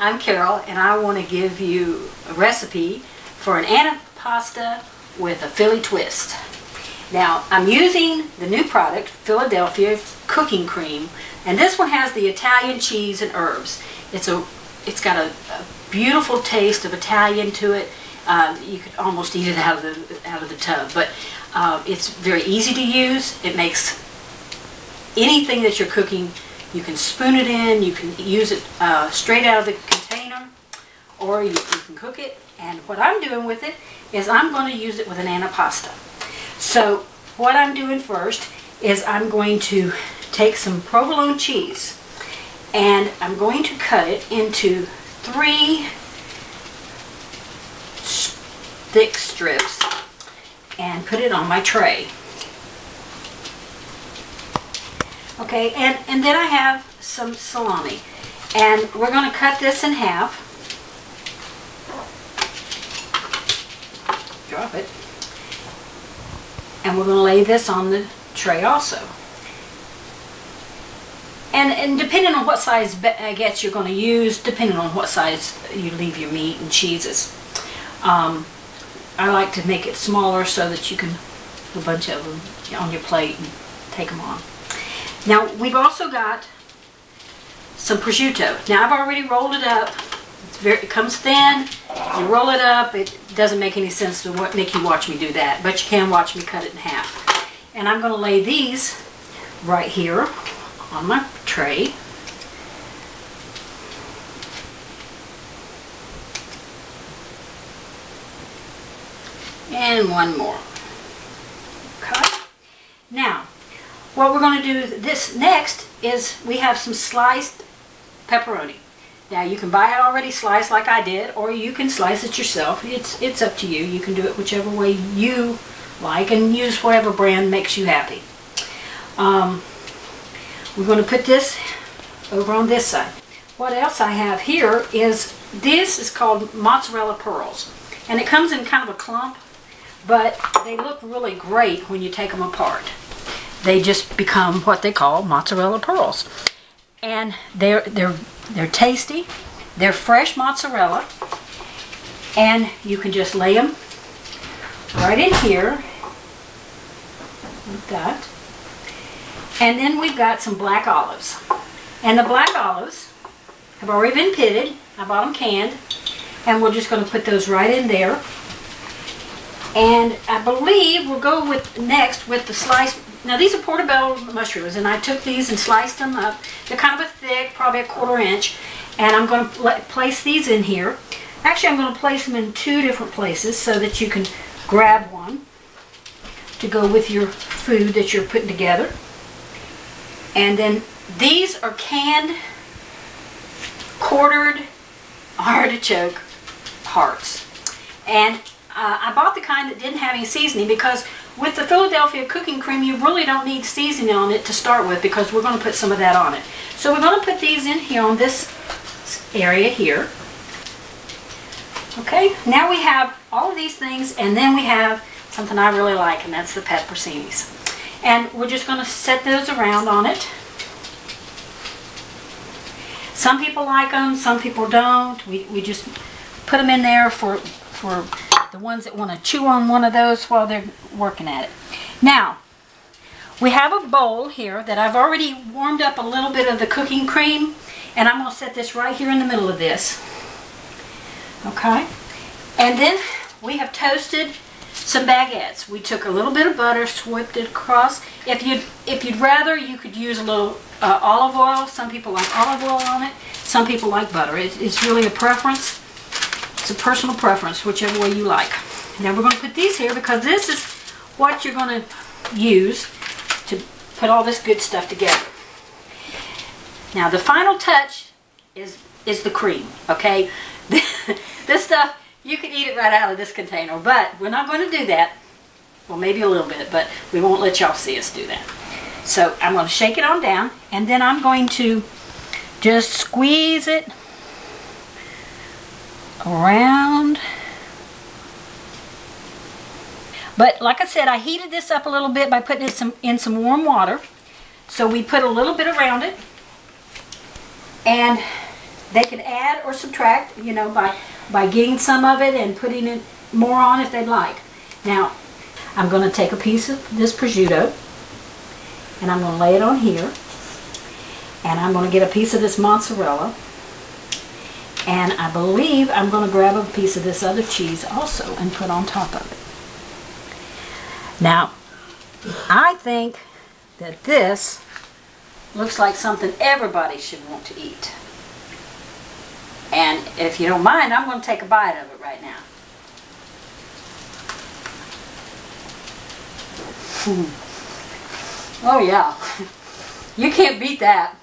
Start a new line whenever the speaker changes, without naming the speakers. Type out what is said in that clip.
I'm Carol, and I want to give you a recipe for an antipasta with a Philly twist. Now, I'm using the new product, Philadelphia cooking cream, and this one has the Italian cheese and herbs. It's got a beautiful taste of Italian to it. You could almost eat it out of the tub, but it's very easy to use. It makes anything that you're cooking. You can spoon it in, you can use it straight out of the container, or you can cook it. And what I'm doing with it is I'm going to use it with an antipasta. So what I'm doing first is I'm going to take some provolone cheese and I'm going to cut it into 3 thick strips and put it on my tray. Okay, and then I have some salami, and we're going to cut this in half. Drop it. And we're going to lay this on the tray also. And depending on what size baguettes you're going to use, depending on what size you leave your meat and cheeses. I like to make it smaller so that you can put a bunch of them on your plate and take them on. Now, we've also got some prosciutto. Now, I've already rolled it up. It comes thin. You roll it up. It doesn't make any sense to make you watch me do that, but you can watch me cut it in half. And I'm going to lay these right here on my tray. And one more. Okay. Now, what we're going to do this next is we have some sliced pepperoni. Now, you can buy it already sliced like I did, or you can slice it yourself. It's up to you. You can do it whichever way you like and use whatever brand makes you happy. We're going to put this over on this side. What else I have here is, this is called mozzarella pearls. And it comes in kind of a clump, but they look really great when you take them apart. They just become what they call mozzarella pearls. And they're tasty. They're fresh mozzarella. And you can just lay them right in here like that. And then we've got some black olives. And the black olives have already been pitted. I bought them canned. And we're just going to put those right in there. And I believe we'll go with next with the sliced. Now, these are portobello mushrooms, and I took these and sliced them up. They're kind of a thick, probably a 1/4 inch, and I'm going to place these in here. Actually, I'm going to place them in 2 different places so that you can grab one to go with your food that you're putting together. And then these are canned, quartered artichoke hearts. And I bought the kind that didn't have any seasoning, because with the Philadelphia cooking cream you really don't need seasoning on it to start with, because we're going to put some of that on it. So we're going to put these in here on this area here. Okay, now we have all of these things, and then we have something I really like, and that's the pepperoncinis. And we're just going to set those around on it. Some people like them, some people don't. We just put them in there for the ones that want to chew on one of those while they're working at it. Now, we have a bowl here that I've already warmed up a little bit of the cooking cream, and I'm going to set this right here in the middle of this. Okay? And then we have toasted some baguettes. We took a little bit of butter, swept it across. If you'd rather, you could use a little olive oil. Some people like olive oil on it. Some people like butter. It's really a preference. It's a personal preference, whichever way you like. Now we're going to put these here because this is what you're going to use to put all this good stuff together. Now the final touch is the cream, okay? This stuff, you can eat it right out of this container, but we're not going to do that. Well, maybe a little bit, but we won't let y'all see us do that. So I'm going to shake it on down, and then I'm going to just squeeze it around. But like I said, I heated this up a little bit by putting it in some warm water. So we put a little bit around it, and They can add or subtract, you know, by getting some of it and putting it more on if they'd like. Now, I'm going to take a piece of this prosciutto and I'm going to lay it on here. And I'm going to get a piece of this mozzarella. And I believe I'm going to grab a piece of this other cheese also and put on top of it. Now, I think that this looks like something everybody should want to eat. And if you don't mind, I'm going to take a bite of it right now. Oh yeah, you can't beat that.